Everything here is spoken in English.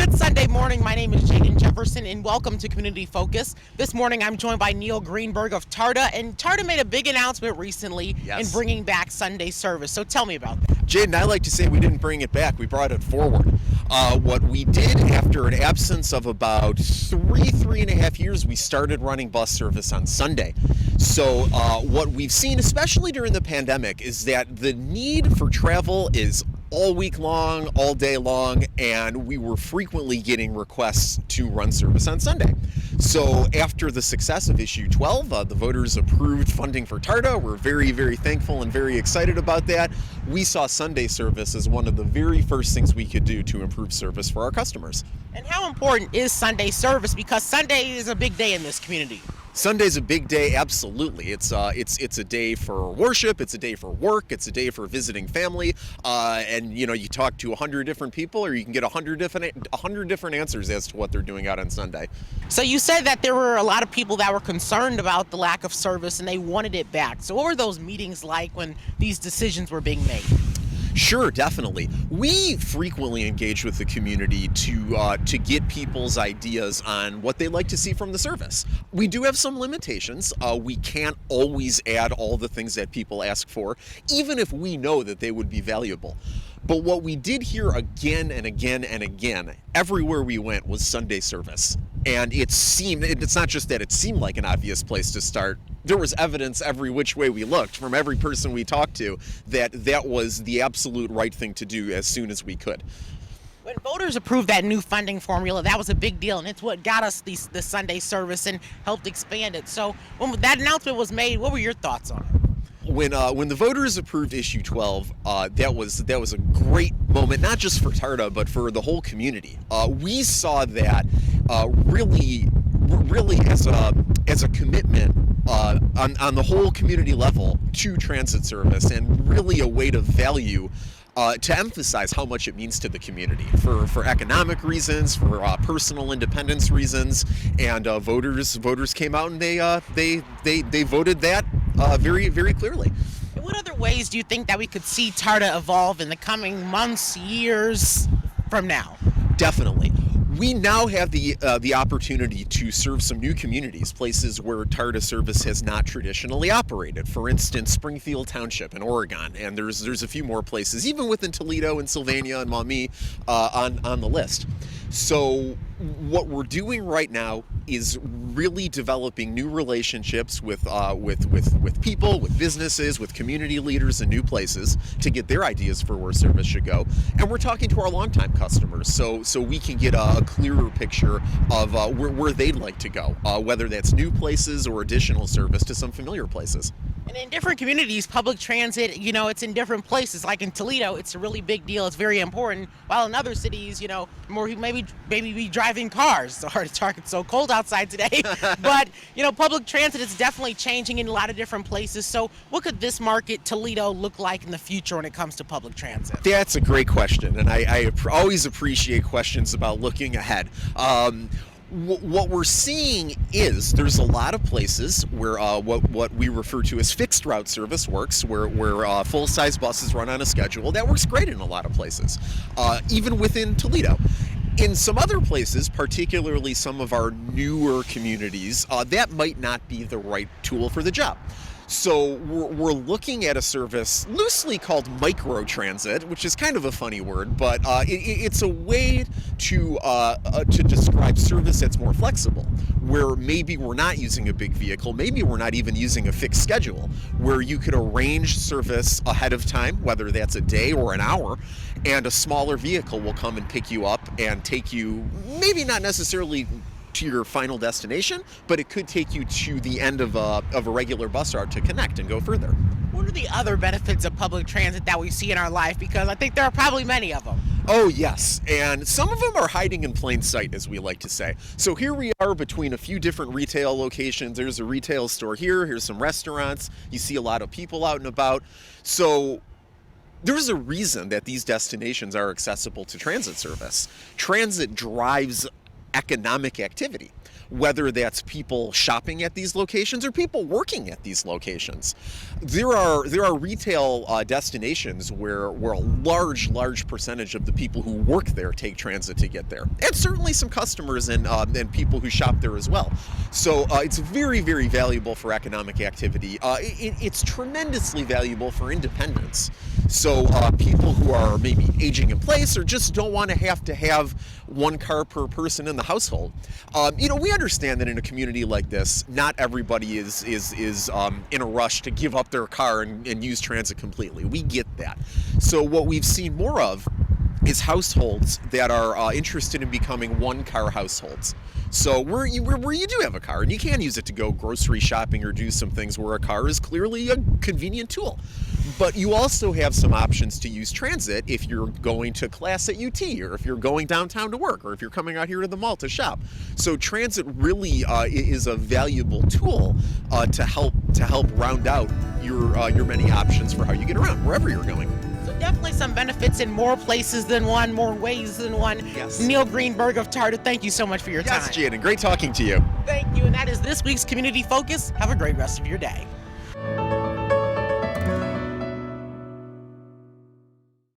Good Sunday morning. My name is Jaden, Jefferson, and welcome to Community Focus. This morning, I'm joined by Neil Greenberg of TARTA, and TARTA made a big announcement recently in bringing back Sunday service. So tell me about that. Jaden, I like to say we didn't bring it back. We brought it forward. What we did after an absence of about three and a half years, we started running bus service on Sunday. So what we've seen, especially during the pandemic, is that the need for travel is all week long, all day long, and we were frequently getting requests to run service on Sunday. So after the success of issue 12, the voters approved funding for TARTA. We're very, very thankful and very excited about that. We saw Sunday service as one of the very first things we could do to improve service for our customers. And how important is Sunday service? Because Sunday is a big day in this community. Sunday's a big day, absolutely. It's a day for worship, it's a day for work, it's a day for visiting family, and you talk to 100 different people, or you can get 100 different answers as to what they're doing out on Sunday. So you said that there were a lot of people that were concerned about the lack of service and they wanted it back. So what were those meetings like when these decisions were being made? Sure, definitely. We frequently engage with the community to get people's ideas on what they like to see from the service. We do have some limitations. We can't always add all the things that people ask for, even if we know that they would be valuable. But what we did hear again and again and again, everywhere we went, was Sunday service. And it's not just that it seemed like an obvious place to start. There was evidence every which way we looked from every person we talked to that was the absolute right thing to do as soon as we could. When voters approved that new funding formula, that was a big deal, and it's what got us the Sunday service and helped expand it. So when that announcement was made, what were your thoughts on it? When the voters approved issue 12, that was a great moment, not just for TARTA, but for the whole community. We saw that really as a commitment on the whole community level to transit service, and really a way to value, to emphasize how much it means to the community for economic reasons, for personal independence reasons, and voters came out and they voted that very, very clearly. And what other ways do you think that we could see TARTA evolve in the coming months, years from now? Definitely. We now have the opportunity to serve some new communities, places where TARTA service has not traditionally operated. For instance, Springfield Township in Oregon, and there's a few more places, even within Toledo and Sylvania and Maumee on the list. So what we're doing right now is really developing new relationships with people, with businesses, with community leaders in new places to get their ideas for where service should go. And we're talking to our longtime customers so we can get a clearer picture of where they'd like to go, whether that's new places or additional service to some familiar places. And in different communities, public transit, it's in different places. Like in Toledo, it's a really big deal. It's very important. While in other cities, more maybe be driving cars. It's hard to talk. It's so cold outside today. But, public transit is definitely changing in a lot of different places. So what could this market, Toledo, look like in the future when it comes to public transit? That's a great question. And I always appreciate questions about looking ahead. What we're seeing is there's a lot of places where what we refer to as fixed route service works, where full-size buses run on a schedule. That works great in a lot of places, even within Toledo. In some other places, particularly some of our newer communities, that might not be the right tool for the job. So we're looking at a service loosely called microtransit, which is kind of a funny word, but it's a way to describe service that's more flexible, where maybe we're not using a big vehicle, maybe we're not even using a fixed schedule, where you could arrange service ahead of time, whether that's a day or an hour, and a smaller vehicle will come and pick you up and take you, maybe not necessarily to your final destination, but it could take you to the end of a regular bus route to connect and go further. What are the other benefits of public transit that we see in our life? Because I think there are probably many of them. Oh, yes. And some of them are hiding in plain sight, as we like to say. So here we are between a few different retail locations. There's a retail store here. Here's some restaurants. You see a lot of people out and about. So there's a reason that these destinations are accessible to transit service. Transit drives economic activity. whether that's people shopping at these locations or people working at these locations. There are retail destinations where a large percentage of the people who work there take transit to get there, and certainly some customers and people who shop there as well. So it's very valuable for economic activity. It's tremendously valuable for independence. So people who are maybe aging in place or just don't want to have one car per person in the household. We understand that in a community like this, not everybody is in a rush to give up their car and use transit completely. We get that. So what we've seen more of is households that are interested in becoming one-car households. So where you do have a car and you can use it to go grocery shopping or do some things where a car is clearly a convenient tool. But you also have some options to use transit if you're going to class at UT, or if you're going downtown to work, or if you're coming out here to the mall to shop. So transit really is a valuable tool to help round out your many options for how you get around wherever you're going. Definitely some benefits in more places than one, more ways than one. Yes. Neil Greenberg of TARTA, thank you so much for your time. Yes, Jaden, great talking to you. Thank you, and that is this week's Community Focus. Have a great rest of your day.